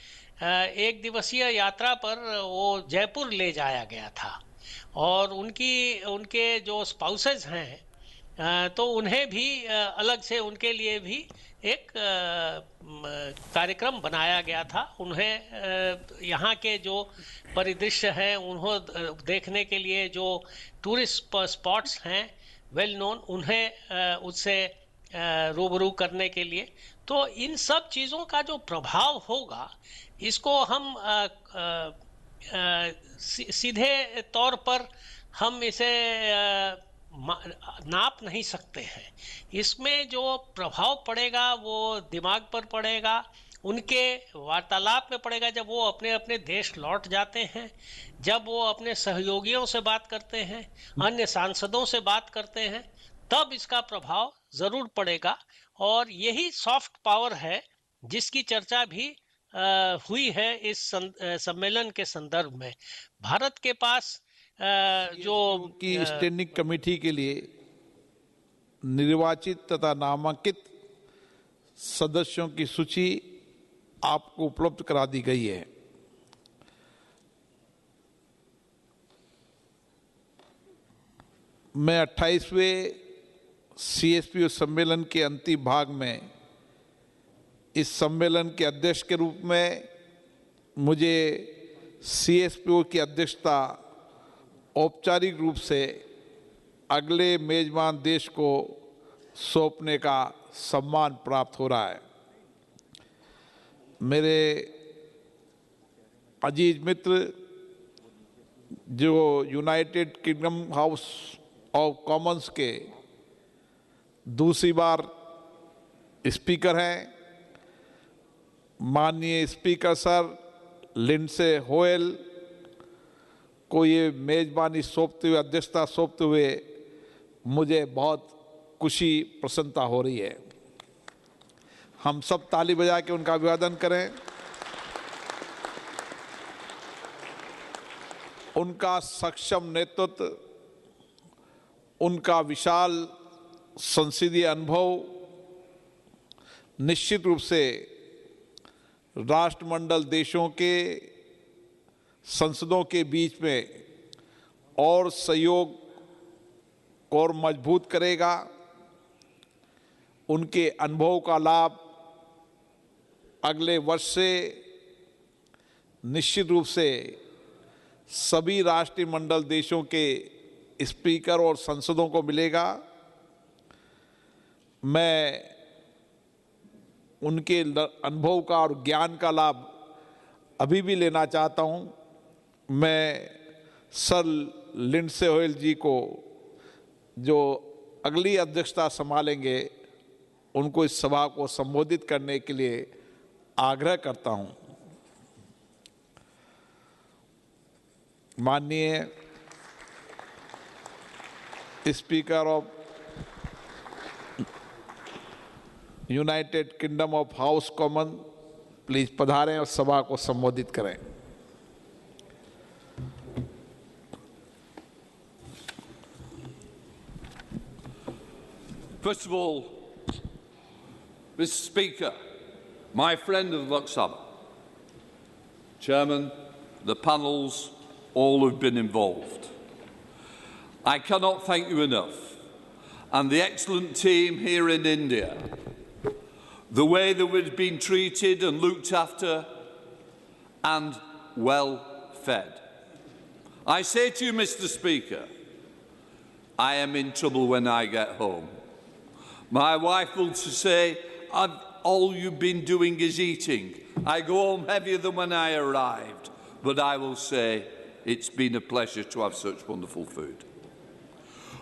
एक दिवसीय यात्रा पर वो जयपुर ले जाया गया था। और उनके जो स्पाउसेस हैं तो उन्हें भी अलग से उनके लिए भी एक कार्यक्रम बनाया गया था। उन्हें यहाँ के जो परिदृश्य हैं उन्हें देखने के लिए जो टूरिस्ट स्पॉट्स हैं वेल नोन, उन्हें उससे रूबरू करने के लिए, तो इन सब चीज़ों का जो प्रभाव होगा इसको हम सीधे तौर पर हम इसे नाप नहीं सकते हैं। इसमें जो प्रभाव पड़ेगा वो दिमाग पर पड़ेगा, उनके वार्तालाप में पड़ेगा जब वो अपने अपने देश लौट जाते हैं, जब वो अपने सहयोगियों से बात करते हैं, अन्य सांसदों से बात करते हैं, तब इसका प्रभाव जरूर पड़ेगा। और यही सॉफ्ट पावर है जिसकी चर्चा भी हुई है इस सम्मेलन के संदर्भ में। भारत के पास जो की स्टैंडिंग कमेटी के लिए निर्वाचित तथा नामांकित सदस्यों की सूची आपको उपलब्ध करा दी गई है। मैं 28वें CSPO सम्मेलन के अंतिम भाग में इस सम्मेलन के अध्यक्ष के रूप में मुझे CSPO की अध्यक्षता औपचारिक रूप से अगले मेजबान देश को सौंपने का सम्मान प्राप्त हो रहा है। मेरे अजीज मित्र जो United kingdom house of Commons के दूसरी बार स्पीकर हैं, माननीय स्पीकर सर लिंडसे होयल को ये मेजबानी सौंपते हुए, अध्यक्षता सौंपते हुए मुझे बहुत खुशी प्रसन्नता हो रही है। हम सब ताली बजा के उनका अभिवादन करें। उनका सक्षम नेतृत्व, उनका विशाल संसदीय अनुभव निश्चित रूप से राष्ट्रमंडल देशों के संसदों के बीच में और सहयोग को और मजबूत करेगा। उनके अनुभव का लाभ अगले वर्ष से निश्चित रूप से सभी राष्ट्रीय मंडल देशों के स्पीकर और संसदों को मिलेगा। मैं उनके अनुभव का और ज्ञान का लाभ अभी भी लेना चाहता हूं। मैं सर लिंडसे होयल जी को जो अगली अध्यक्षता संभालेंगे उनको इस सभा को संबोधित करने के लिए आग्रह करता हूं। माननीय speaker of United Kingdom of House Common please पधारें और सभा को संबोधित करें। First of all, Mr. Speaker, my friend of Lok Sabha, Chairman, the panels, all who've been involved. I cannot thank you enough, and the excellent team here in India, the way that we've been treated and looked after and well fed. I say to you, Mr. Speaker, I am in trouble when I get home. My wife will say, all you've been doing is eating. I go home heavier than when I arrived, but I will say it's been a pleasure to have such wonderful food.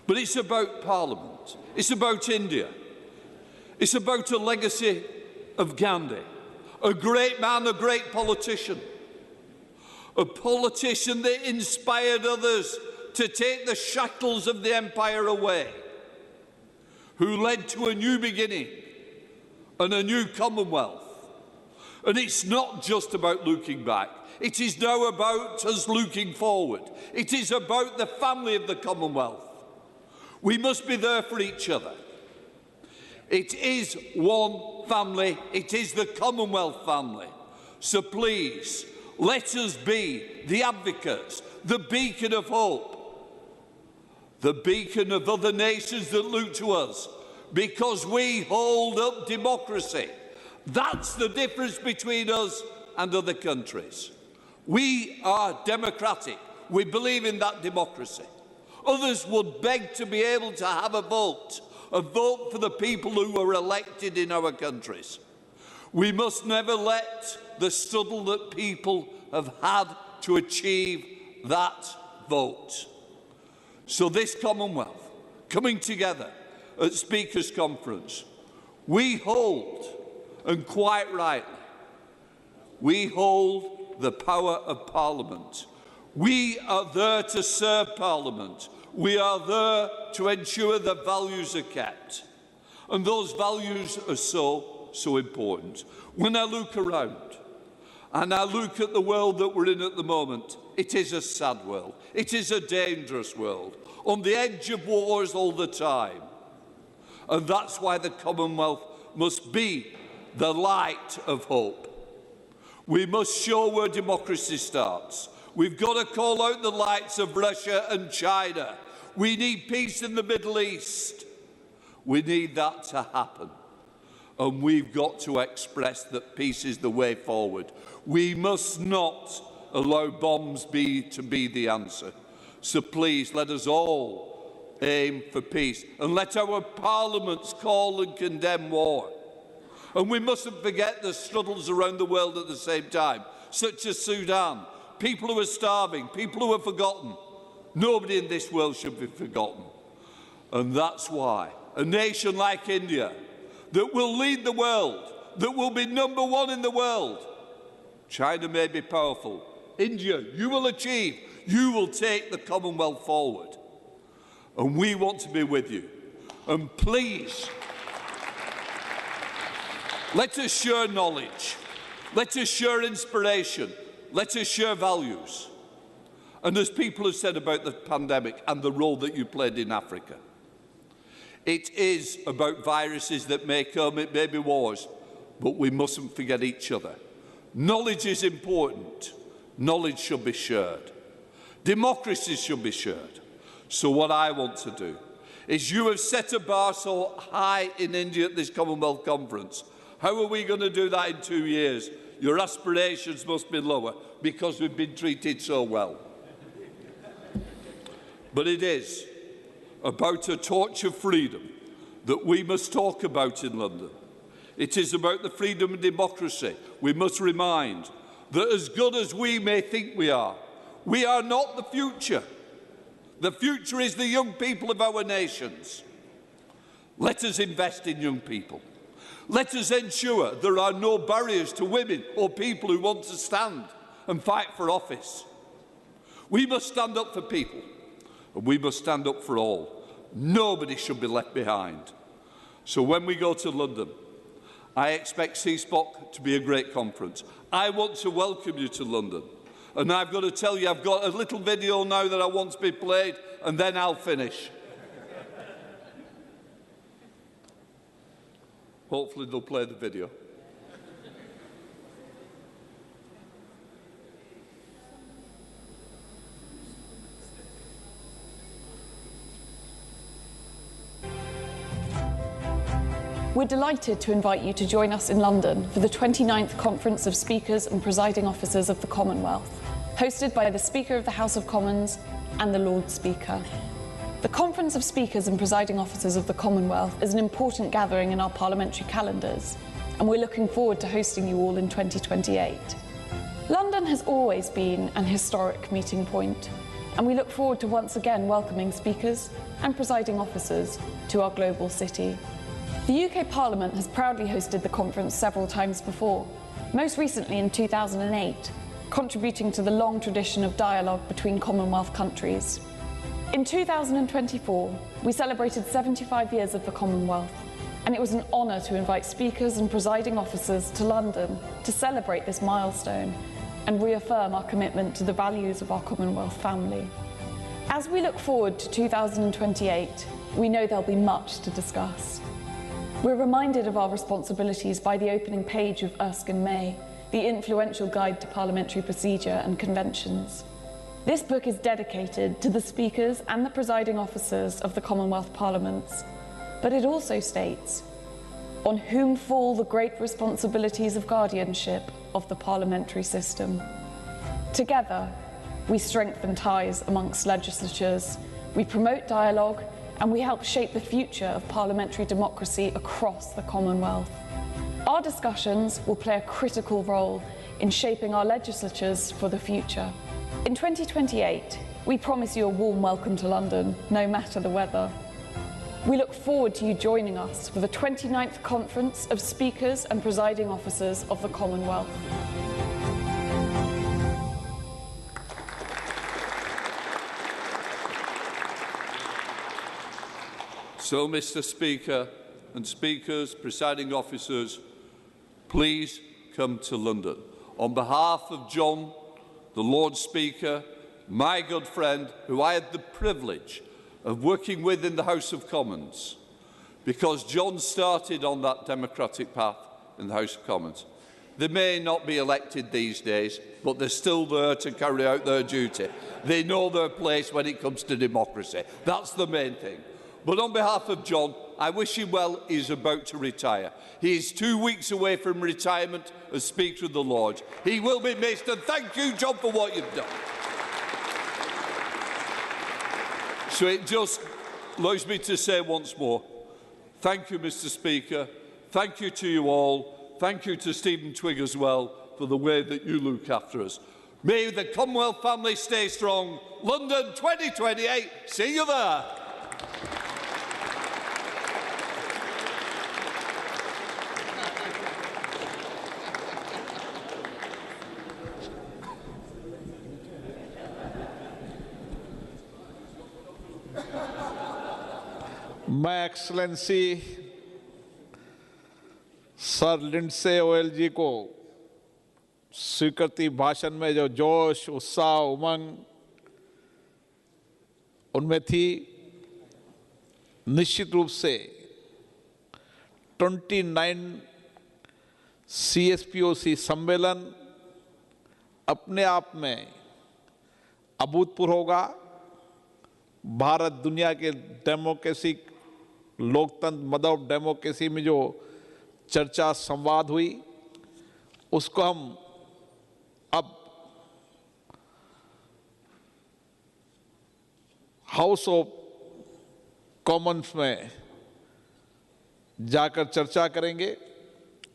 But it's about Parliament. It's about India. It's about a legacy of Gandhi, a great man, a great politician, a politician that inspired others to take the shackles of the empire away, who led to a new beginning and a new Commonwealth. And it's not just about looking back. It is now about us looking forward. It is about the family of the Commonwealth. We must be there for each other. It is one family. It is the Commonwealth family. So please, let us be the advocates, the beacon of hope the beacon of other nations that look to us, because we hold up democracy. That's the difference between us and other countries. We are democratic. We believe in that democracy. Others would beg to be able to have a vote for the people who are elected in our countries. We must never let the struggle that people have had to achieve that vote. So this Commonwealth, coming together at Speakers' Conference, we hold, and quite rightly, we hold the power of Parliament. We are there to serve Parliament. We are there to ensure that values are kept. And those values are so important. When I look around and I look at the world that we're in at the moment, it is a sad world. It is a dangerous world, on the edge of wars all the time. And that's why the Commonwealth must be the light of hope. We must show where democracy starts. We've got to call out the lights of Russia and China. We need peace in the Middle East. We need that to happen. And we've got to express that peace is the way forward. We must not allow bombs to be the answer. So please, let us all aim for peace. And let our parliaments call and condemn war. And we mustn't forget the struggles around the world at the same time, such as Sudan. People who are starving, people who are forgotten. Nobody in this world should be forgotten. And that's why a nation like India, that will lead the world, that will be #1 in the world. China may be powerful. India, you will achieve. You will take the Commonwealth forward. And we want to be with you. And please, let us share knowledge. Let us share inspiration. Let us share values. And as people have said about the pandemic and the role that you played in Africa, it is about viruses that may come, it may be wars, but we mustn't forget each other. Knowledge is important. Knowledge should be shared. Democracy should be shared. So what I want to do is, you have set a bar so high in India at this Commonwealth Conference. How are we going to do that in 2 years? Your aspirations must be lower because we've been treated so well. But it is about a torch of freedom that we must talk about in London. It is about the freedom and democracy. We must remind that as good as we may think we are not the future. The future is the young people of our nations. Let us invest in young people. Let us ensure there are no barriers to women or people who want to stand and fight for office. We must stand up for people, and we must stand up for all. Nobody should be left behind. So when we go to London, I expect CSPOC to be a great conference. I want to welcome you to London. And I've got to tell you, I've got a little video now that I want to be played, and then I'll finish. Hopefully they'll play the video. We're delighted to invite you to join us in London for the 29th Conference of Speakers and Presiding Officers of the Commonwealth, hosted by the Speaker of the House of Commons and the Lord Speaker. The Conference of Speakers and Presiding Officers of the Commonwealth is an important gathering in our parliamentary calendars, and we're looking forward to hosting you all in 2028. London has always been an historic meeting point, and we look forward to once again welcoming speakers and presiding officers to our global city. The UK Parliament has proudly hosted the conference several times before, most recently in 2008, contributing to the long tradition of dialogue between Commonwealth countries. In 2024, we celebrated 75 years of the Commonwealth, and it was an honour to invite speakers and presiding officers to London to celebrate this milestone and reaffirm our commitment to the values of our Commonwealth family. As we look forward to 2028, we know there'll be much to discuss. We're reminded of our responsibilities by the opening page of Erskine May, the influential guide to parliamentary procedure and conventions. This book is dedicated to the speakers and the presiding officers of the Commonwealth Parliaments, but it also states, on whom fall the great responsibilities of guardianship of the parliamentary system. Together, we strengthen ties amongst legislatures, we promote dialogue, and we help shape the future of parliamentary democracy across the Commonwealth. Our discussions will play a critical role in shaping our legislatures for the future. In 2028, we promise you a warm welcome to London, no matter the weather. We look forward to you joining us for the 29th Conference of Speakers and Presiding Officers of the Commonwealth. So, Mr. Speaker and Speakers, Presiding Officers, please come to London. On behalf of John, the Lord Speaker, my good friend, who I had the privilege of working with in the House of Commons, because John started on that democratic path in the House of Commons. They may not be elected these days, but they're still there to carry out their duty. They know their place when it comes to democracy. That's the main thing. But on behalf of John, I wish him well. He's about to retire. He is 2 weeks away from retirement as Speaker of the Lords. He will be missed, and thank you, John, for what you've done. So it just allows me to say once more, thank you, Mr. Speaker. Thank you to you all. Thank you to Stephen Twigg as well for the way that you look after us. May the Commonwealth family stay strong. London 2028. See you there. मैं excellency sir Lindsey OL जी को स्वीकृति भाषण में जो जोश, उत्साह, उमंग उनमें थी, निश्चित रूप से 29 CSPOC सम्मेलन अपने आप में अभूतपूर्व होगा। भारत दुनिया के डेमोक्रेसी, लोकतंत्र, मदर ऑफ डेमोक्रेसी में जो चर्चा संवाद हुई, उसको हम अब हाउस ऑफ कॉमन्स में जाकर चर्चा करेंगे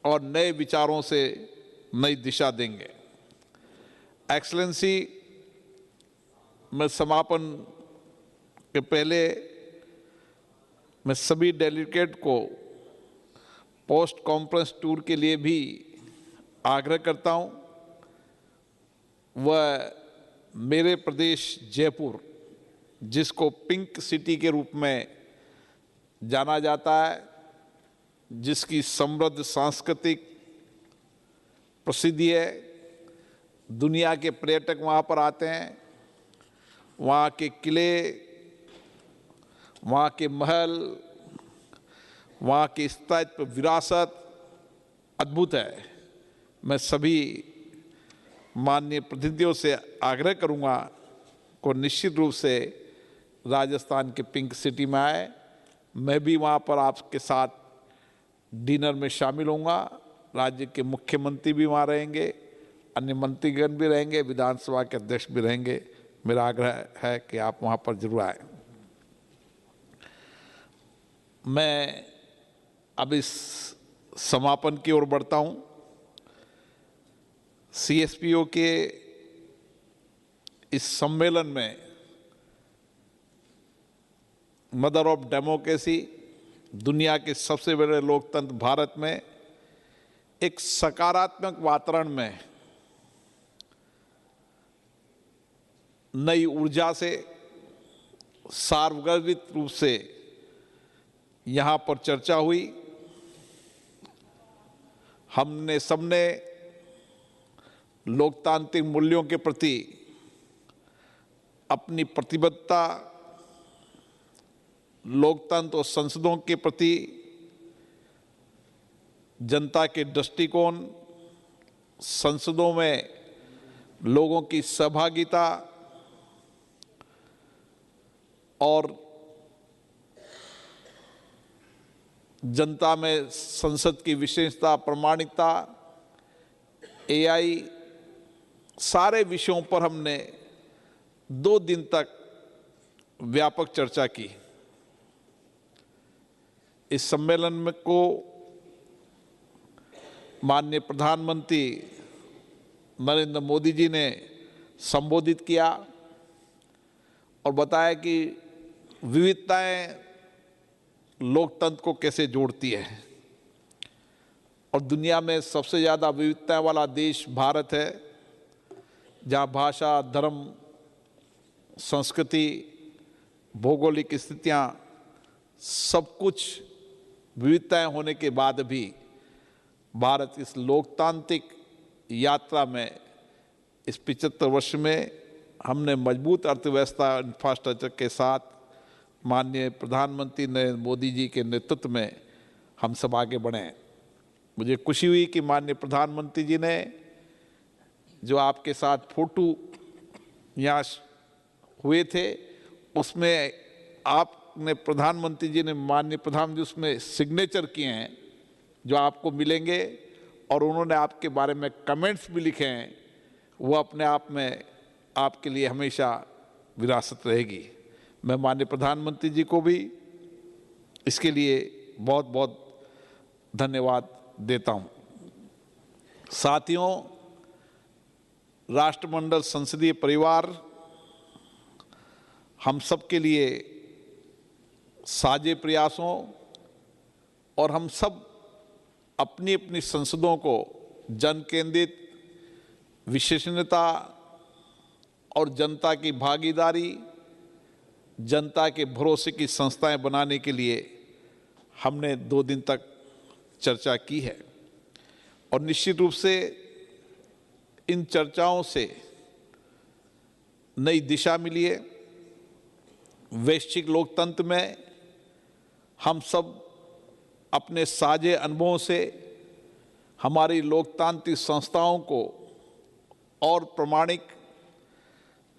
और नए विचारों से नई दिशा देंगे। एक्सलेंसी, मैं समापन के पहले मैं सभी डेलीगेट को पोस्ट कॉन्फ्रेंस टूर के लिए भी आग्रह करता हूं। वह मेरे प्रदेश जयपुर, जिसको पिंक सिटी के रूप में जाना जाता है, जिसकी समृद्ध सांस्कृतिक प्रसिद्धि है, दुनिया के पर्यटक वहाँ पर आते हैं, वहाँ के किले, वहाँ के महल, वहाँ की स्थायित्व विरासत अद्भुत है। मैं सभी माननीय प्रतिनिधियों से आग्रह करूँगा को निश्चित रूप से राजस्थान के पिंक सिटी में आए। मैं भी वहाँ पर आपके साथ डिनर में शामिल होऊंगा। राज्य के मुख्यमंत्री भी वहाँ रहेंगे, अन्य मंत्रीगण भी रहेंगे, विधानसभा के अध्यक्ष भी रहेंगे। मेरा आग्रह है कि आप वहाँ पर जरूर आए। मैं अब इस समापन की ओर बढ़ता हूँ। CSPO के इस सम्मेलन में मदर ऑफ डेमोक्रेसी, दुनिया के सबसे बड़े लोकतंत्र भारत में एक सकारात्मक वातावरण में नई ऊर्जा से सार्वजनिक रूप से यहाँ पर चर्चा हुई। हमने सबने लोकतांत्रिक मूल्यों के प्रति अपनी प्रतिबद्धता, लोकतंत्र और संसदों के प्रति जनता के दृष्टिकोण, संसदों में लोगों की सहभागिता और जनता में संसद की विशेषता, प्रामाणिकता, एआई, सारे विषयों पर हमने 2 दिन तक व्यापक चर्चा की। इस सम्मेलन में को माननीय प्रधानमंत्री नरेंद्र मोदी जी ने संबोधित किया और बताया कि विविधताएं लोकतंत्र को कैसे जोड़ती है और दुनिया में सबसे ज़्यादा विविधताएं वाला देश भारत है, जहाँ भाषा, धर्म, संस्कृति, भौगोलिक स्थितियाँ, सब कुछ विविधताएं होने के बाद भी भारत इस लोकतांत्रिक यात्रा में इस 75 वर्ष में हमने मजबूत अर्थव्यवस्था, इंफ्रास्ट्रक्चर के साथ माननीय प्रधानमंत्री नरेंद्र मोदी जी के नेतृत्व में हम सब आगे बढ़े। मुझे खुशी हुई कि माननीय प्रधानमंत्री जी ने जो आपके साथ फोटो यहाँ हुए थे, उसमें आपने प्रधानमंत्री जी ने, माननीय प्रधानमंत्री उसमें सिग्नेचर किए हैं जो आपको मिलेंगे, और उन्होंने आपके बारे में कमेंट्स भी लिखे हैं। वो अपने आप में आपके लिए हमेशा विरासत रहेगी। मैं माननीय प्रधानमंत्री जी को भी इसके लिए बहुत बहुत धन्यवाद देता हूं। साथियों, राष्ट्रमंडल संसदीय परिवार हम सब के लिए साझे प्रयासों और हम सब अपनी अपनी संसदों को जन केंद्रित, विशेषज्ञता और जनता की भागीदारी, जनता के भरोसे की संस्थाएं बनाने के लिए हमने 2 दिन तक चर्चा की है और निश्चित रूप से इन चर्चाओं से नई दिशा मिली है। वैश्विक लोकतंत्र में हम सब अपने साझे अनुभवों से हमारी लोकतांत्रिक संस्थाओं को और प्रामाणिक,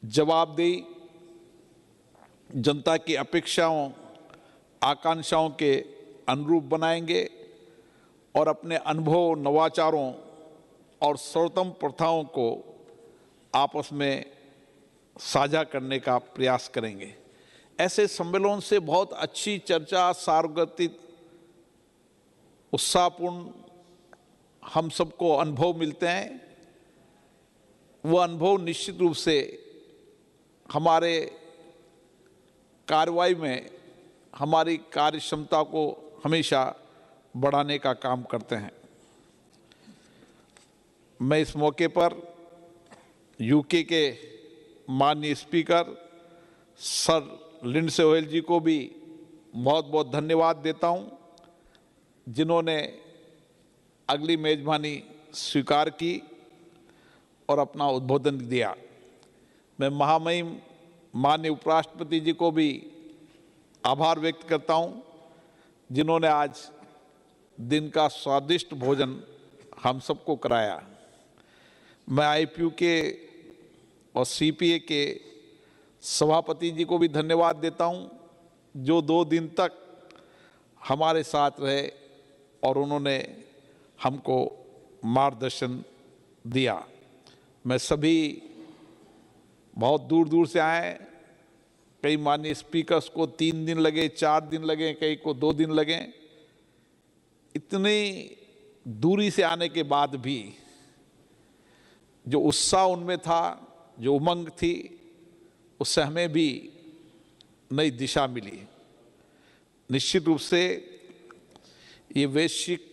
जवाबदेही, जनता की अपेक्षाओं, आकांक्षाओं के अनुरूप बनाएंगे और अपने अनुभव, नवाचारों और सर्वोत्तम प्रथाओं को आपस में साझा करने का प्रयास करेंगे। ऐसे सम्मेलन से बहुत अच्छी चर्चा, सार्वगतिक, उत्साहपूर्ण हम सबको अनुभव मिलते हैं। वो अनुभव निश्चित रूप से हमारे कार्रवाई में हमारी कार्य क्षमता को हमेशा बढ़ाने का काम करते हैं। मैं इस मौके पर यूके के माननीय स्पीकर सर लिंडसे गोयल जी को भी बहुत बहुत धन्यवाद देता हूं, जिन्होंने अगली मेजबानी स्वीकार की और अपना उद्बोधन दिया। मैं महामहिम माननीय उपराष्ट्रपति जी को भी आभार व्यक्त करता हूं, जिन्होंने आज दिन का स्वादिष्ट भोजन हम सबको कराया। मैं आईपीयू के और सीपीए के सभापति जी को भी धन्यवाद देता हूं, जो 2 दिन तक हमारे साथ रहे और उन्होंने हमको मार्गदर्शन दिया। मैं सभी बहुत दूर दूर से आए, कई माननीय स्पीकर्स को 3 दिन लगे, 4 दिन लगे, कई को 2 दिन लगे। इतनी दूरी से आने के बाद भी जो उत्साह उनमें था, जो उमंग थी, उससे हमें भी नई दिशा मिली। निश्चित रूप से ये वैश्विक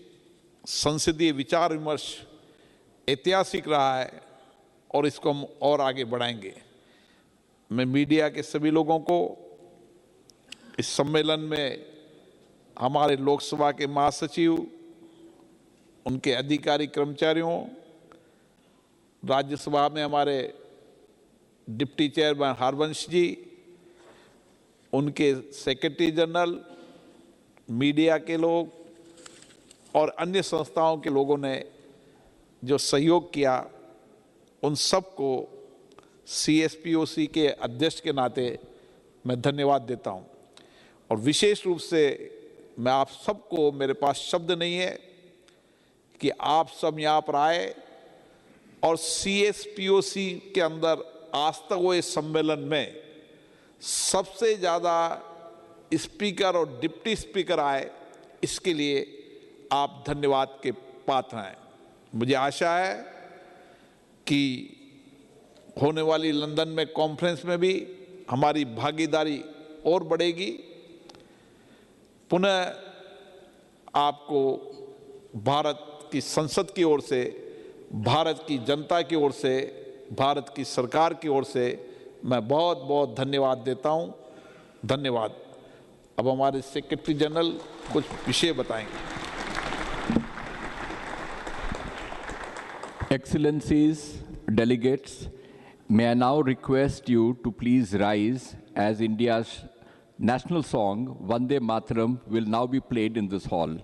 संसदीय विचार विमर्श ऐतिहासिक रहा है और इसको हम और आगे बढ़ाएंगे। मैं मीडिया के सभी लोगों को इस सम्मेलन में हमारे लोकसभा के महासचिव, उनके अधिकारी कर्मचारियों, राज्यसभा में हमारे डिप्टी चेयरमैन हरवंश जी, उनके सेक्रेटरी जनरल, मीडिया के लोग और अन्य संस्थाओं के लोगों ने जो सहयोग किया, उन सबको CSPOC के अध्यक्ष के नाते मैं धन्यवाद देता हूं। और विशेष रूप से मैं आप सबको, मेरे पास शब्द नहीं है कि आप सब यहाँ पर आए और CSPOC के अंदर आज तक हुए सम्मेलन में सबसे ज़्यादा स्पीकर और डिप्टी स्पीकर आए, इसके लिए आप धन्यवाद के पात्र हैं। मुझे आशा है कि होने वाली लंदन में कॉन्फ्रेंस में भी हमारी भागीदारी और बढ़ेगी। पुनः आपको भारत की संसद की ओर से, भारत की जनता की ओर से, भारत की सरकार की ओर से मैं बहुत बहुत धन्यवाद देता हूं। धन्यवाद। अब हमारे सेक्रेटरी जनरल कुछ विषय बताएंगे। Excellencies, delegates, may I now request you to please rise as India's national song, Vande Mataram, will now be played in this hall.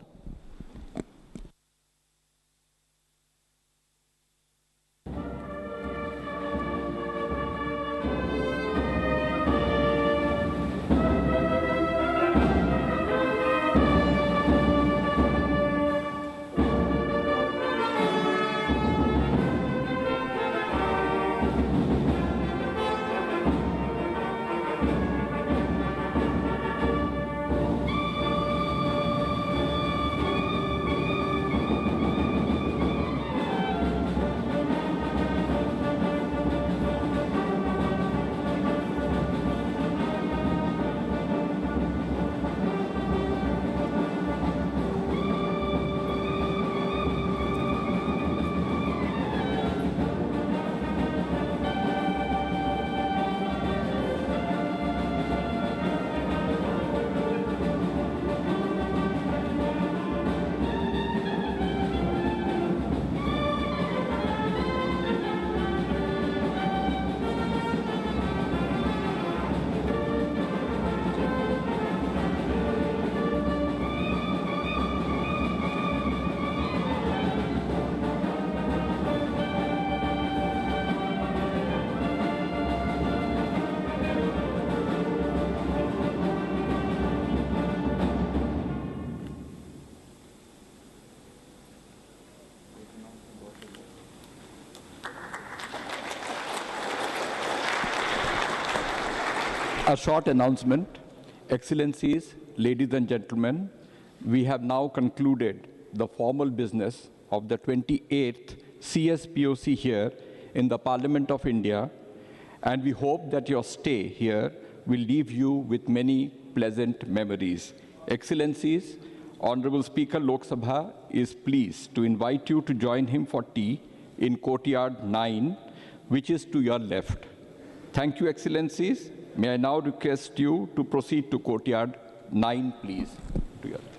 A short announcement. Excellencies, ladies and gentlemen, we have now concluded the formal business of the 28th CSPOC here in the Parliament of India, and we hope that your stay here will leave you with many pleasant memories. Excellencies, Honorable Speaker Lok Sabha is pleased to invite you to join him for tea in Courtyard 9, which is to your left. Thank you, Excellencies. May I now request you to proceed to Courtyard 9, please. To your left.